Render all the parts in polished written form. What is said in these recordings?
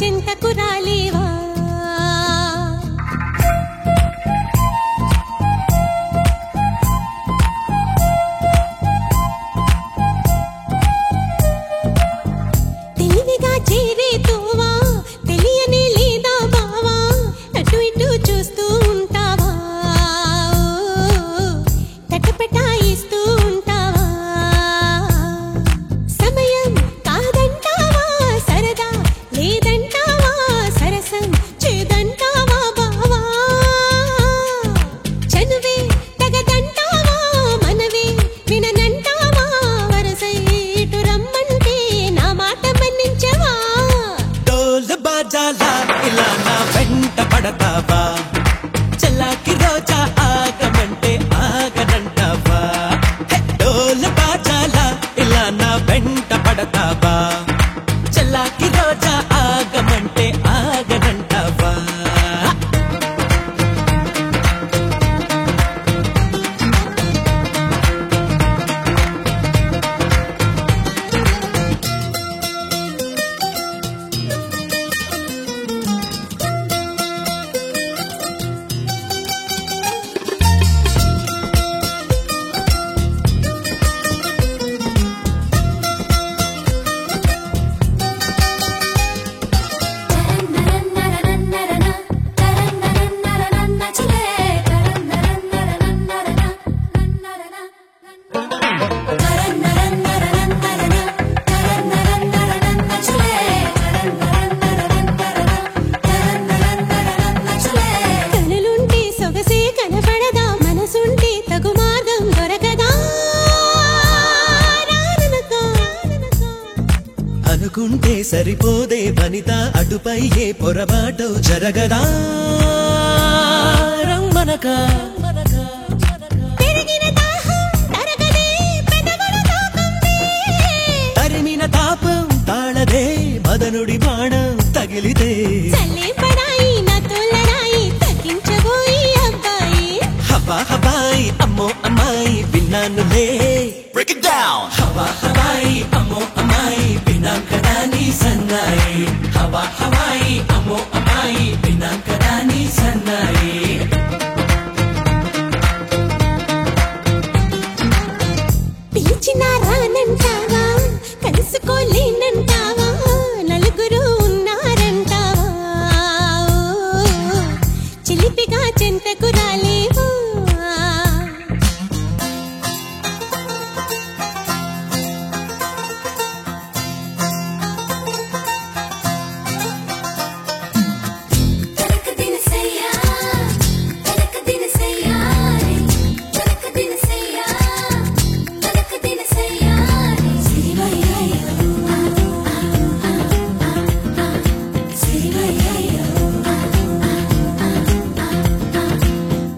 చెంతకు రాలేవా తెలివిగా చేరే తోవా తెలియని లేదా బావా అటు ఇటు చూస్తూ ఉంటావా తటపటాయిస్తూ ఉంటావా సమయం కాదంటావా సరదా లేదంటావా సరసం చేదంటావా బావా చనువే తగదంటావా మనవే విననంటావా వరసై ఇటు రమ్మంటే నా మాట మన్నించవా డోలు బాజాలా ఇలా నా వెంట పడతావా చల్లాకి రోజా ఆగమంటే ఆగనంటావా డోలు బాజాలా ఇలా నా వెంట పడతావా చల్లాకి రోజా ఆగమంటే ఆగనంటావా కనులుంటే సొగసే కనపడదా మనసుంటే తగు మార్గం దొరకదా రాననకా అనుకుంటే సరిపోదే వనిత అటుపై ఏ పొరపాటు జరగదా రమ్మనక పెరిగిన దాహం తరగదే పెదవుల తాకందే తరిమిన తాపం తాళదే మదనుడి బాణం తగిలితే చల్లే పడాయి నా తోలరాయి తగ్గించబోయి అబ్బాయి హవా హవాయి అమ్మో అమ్మాయి విన్నానులే బ్రేక్ ఇట్ డౌన్ హవా హవాయి అమ్మో అమ్మాయి విన్నాం కదా నీ సన్నాయి హవా హవాయి అమ్మో అమ్మాయి విన్నాం కదా నీ సన్నాయి పిలిచినా రానంటావా కలుసుకోలేనంటావా నలుగురు ఉన్నారంటావా చిలిపిగా చెంతకు రాలేవా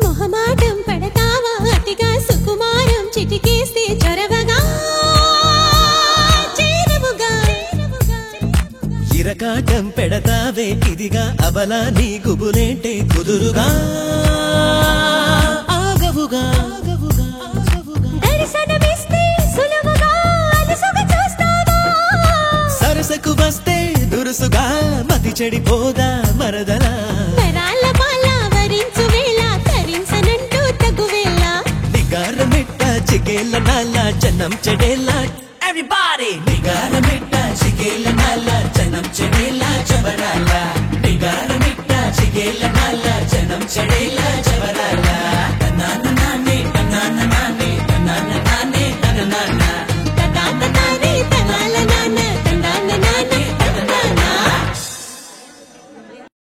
మొహమాటం పడతావా అతిగా సుకుమారం చిటికేస్తే చొరవగా చేరవుగా ఇరకాటం పెడతావే ఇదిగా అవలా నీ గుబులేంటే కుదురుగా ఆగవుగా దర్శనమిస్తే సులువుగా అలసుగా చూస్తావా సరసకు వస్తే దురుసుగా మతి చెడిపోదా మరదలా వరాల పాల వరించు వేళ తరించనంటూ తగువేళ నిగారమిట్ట చిగేల నాల జనం చెడేలా ఎవ్రీబాడీ నిగారమిట్ట చిగేల నాల జనం చెడేలా జబరాల నిగారమిట్ట చిగేల నాల జనం చెడేలా జబరాల